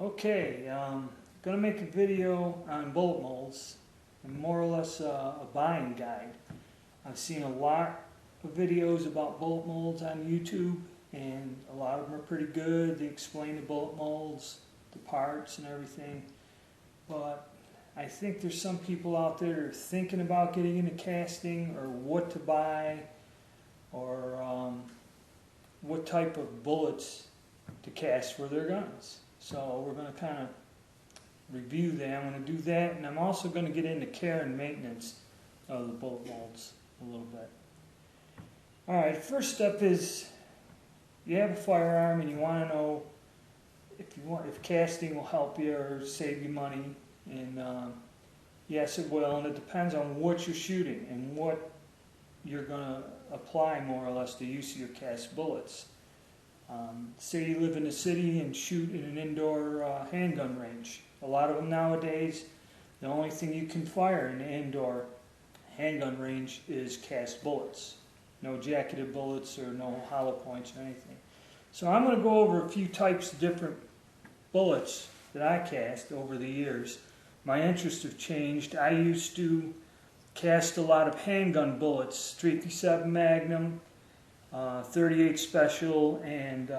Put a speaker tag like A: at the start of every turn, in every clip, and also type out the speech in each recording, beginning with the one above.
A: Okay, going to make a video on bullet molds and more or less a buying guide. I've seen a lot of videos about bullet molds on YouTube, and a lot of them are pretty good. They explain the bullet molds, the parts and everything, but I think there's some people out there that are thinking about getting into casting, or what to buy, or what type of bullets to cast for their guns. So we're going to kind of review that. I'm going to do that, and I'm also going to get into care and maintenance of the bullet molds a little bit. Alright, first step is you have a firearm and you want to know if casting will help you or save you money. And yes, it will, and it depends on what you're shooting and what you're going to apply more or less the use of your cast bullets. Say you live in the city and shoot in an indoor handgun range. A lot of them nowadays, the only thing you can fire in an indoor handgun range is cast bullets. No jacketed bullets or no hollow points or anything. So I'm going to go over a few types of different bullets that I cast over the years. My interests have changed. I used to cast a lot of handgun bullets, 357 Magnum, 38 Special, and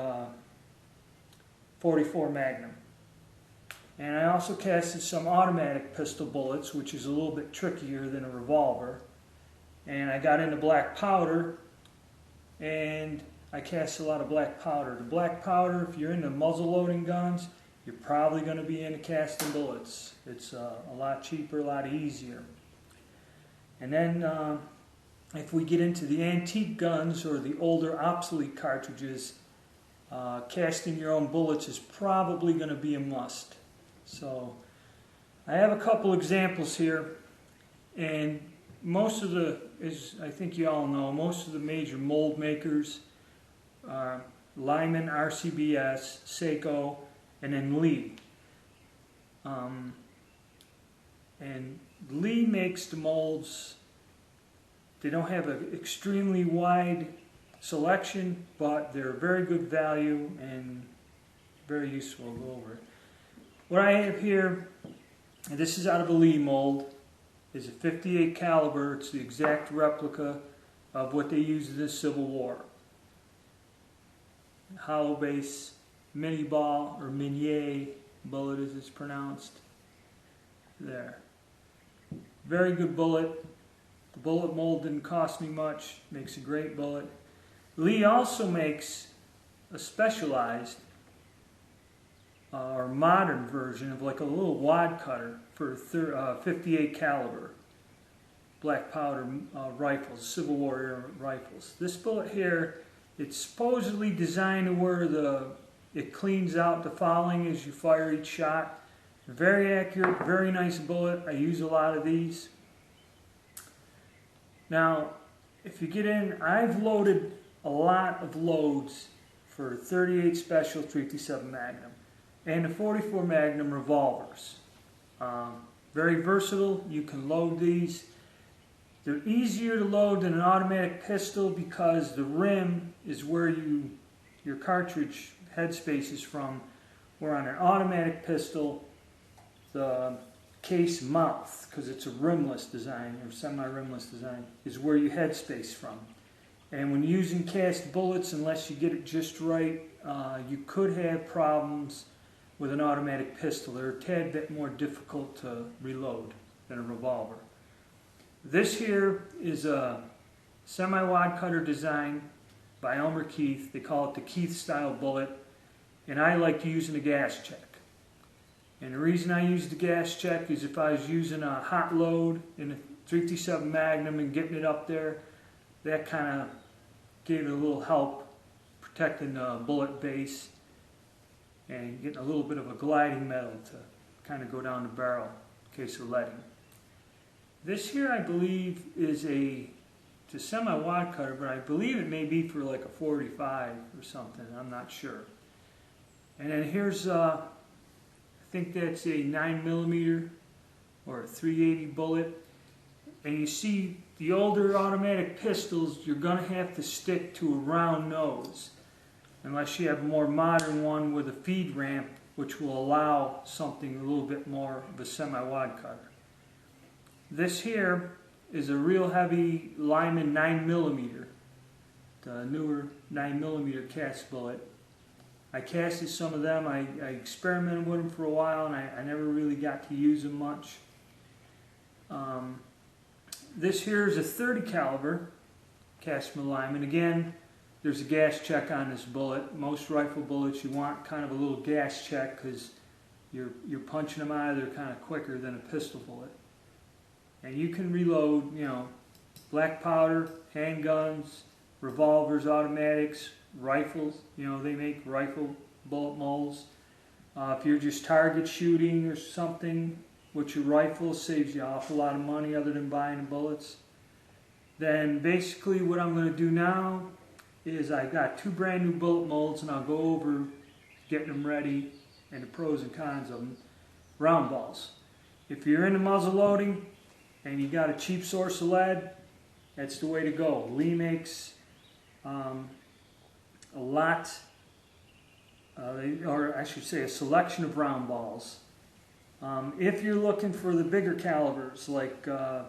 A: 44 Magnum. And I also casted some automatic pistol bullets, which is a little bit trickier than a revolver. And I got into black powder, and I cast a lot of black powder. The black powder, if you're into muzzle loading guns, you're probably going to be into casting bullets. It's a lot cheaper, a lot easier. And then if we get into the antique guns or the older obsolete cartridges, casting your own bullets is probably going to be a must. So I have a couple examples here, and most of the, as I think you all know, most of the major mold makers are Lyman, RCBS, Seiko, and then Lee. And Lee makes the molds. They don't have an extremely wide selection, but they're very good value and very useful. I'll go over it. What I have here, and this is out of a Lee mold, is a 58 caliber. It's the exact replica of what they used in the Civil War. Hollow base, mini ball, or minier bullet as it's pronounced. There. Very good bullet. The bullet mold didn't cost me much. Makes a great bullet. Lee also makes a specialized or modern version of like a little wad cutter for 58 caliber black powder rifles, Civil War era rifles. This bullet here, it's supposedly designed to where it cleans out the fouling as you fire each shot. Very accurate, very nice bullet. I use a lot of these. Now, if you get in, I've loaded a lot of loads for 38 Special, 357 Magnum, and the 44 Magnum revolvers. Very versatile. You can load these. They're easier to load than an automatic pistol because the rim is where your cartridge headspace is from, where on an automatic pistol, the case mouth, because it's a rimless design or semi-rimless design, is where you headspace from. And when using cast bullets, unless you get it just right, you could have problems with an automatic pistol. They're a tad bit more difficult to reload than a revolver. This here is a semi-wad cutter design by Elmer Keith. They call it the Keith style bullet, and I like to use in a gas check. And the reason I use the gas check is if I was using a hot load in a 357 Magnum and getting it up there, that kind of gave it a little help protecting the bullet base and getting a little bit of a gliding metal to kind of go down the barrel in case of leading. This here, I believe, is it's a semi-wad cutter, but I believe it may be for like a 45 or something. I'm not sure. And then here's, I think that's a 9mm or a 380 bullet. And you see, the older automatic pistols, you're going to have to stick to a round nose. Unless you have a more modern one with a feed ramp which will allow something a little bit more of a semi-wad cutter. This here is a real heavy Lyman 9mm, the newer 9mm cast bullet. I casted some of them. I experimented with them for a while, and I never really got to use them much. This here is a 30 caliber cast from Lyman. Again, there's a gas check on this bullet. Most rifle bullets, you want kind of a little gas check because you're punching them out of there kind of quicker than a pistol bullet. And you can reload, you know, black powder, handguns, revolvers, automatics, rifles. You know, they make rifle bullet molds. If you're just target shooting or something with your rifle, saves you an awful lot of money other than buying the bullets. Then basically what I'm going to do now is I've got 2 brand new bullet molds, and I'll go over getting them ready and the pros and cons of them. Round balls. If you're into muzzle loading and you got a cheap source of lead, that's the way to go. Lee makes a lot, or I should say a selection of round balls. If you're looking for the bigger calibers, like for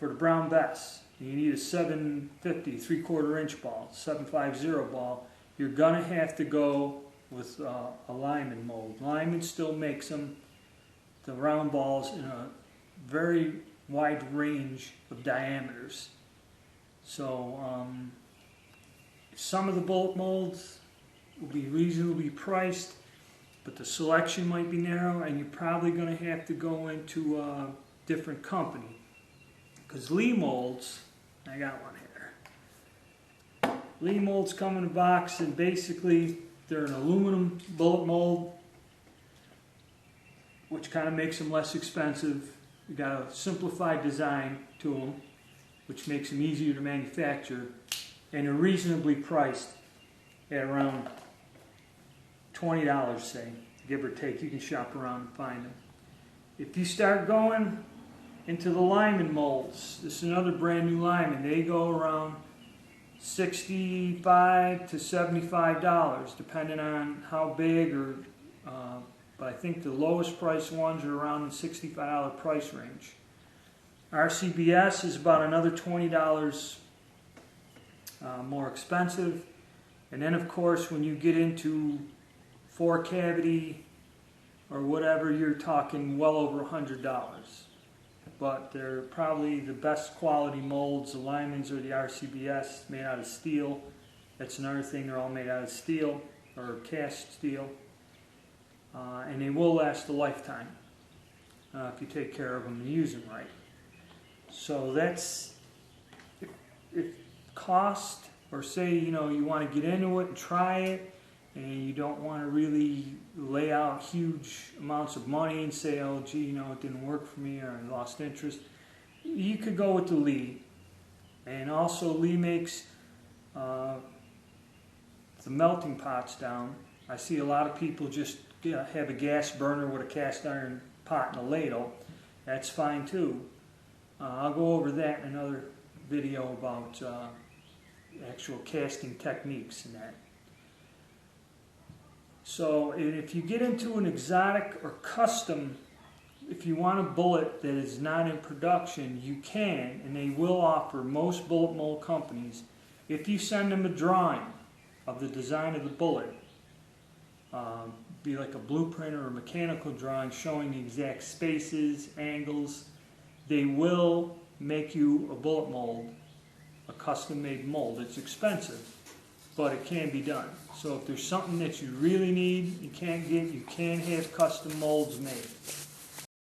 A: the brown vests, you need a 750 3/4 inch ball, 750 ball. You're gonna have to go with a Lyman mold. Lyman still makes them, the round balls, in a very wide range of diameters. So some of the bullet molds will be reasonably priced, but the selection might be narrow, and you're probably going to have to go into a different company. Because Lee molds, I got one here. Lee molds come in a box, and basically they're an aluminum bullet mold, which kind of makes them less expensive. You got a simplified design to them, which makes them easier to manufacture, and they're reasonably priced at around $20, say, give or take. You can shop around and find them. If you start going into the Lyman molds, this is another brand new Lyman. They go around $65 to $75, depending on how big, or but I think the lowest price ones are around the $65 price range. RCBS is about another $20 more expensive. And then of course when you get into 4 cavity or whatever, you're talking well over $100. But they're probably the best quality molds. The Lymans or the RCBS, made out of steel. That's another thing, they're all made out of steel or cast steel. And they will last a lifetime if you take care of them and use them right. So that's, if cost, or say, you know, you want to get into it and try it, and you don't want to really lay out huge amounts of money and say, oh gee, you know, it didn't work for me, or I lost interest, you could go with the Lee. And also Lee makes the melting pots down. I see a lot of people just have a gas burner with a cast iron pot and a ladle. That's fine too. I'll go over that in another video about actual casting techniques and that. So if you get into an exotic or custom, if you want a bullet that is not in production, you can, and they will offer, most bullet mold companies, if you send them a drawing of the design of the bullet, be like a blueprint or a mechanical drawing showing the exact spaces, angles, they will make you a bullet mold, a custom-made mold. It's expensive, but it can be done. So if there's something that you really need, you can't get, you can have custom molds made.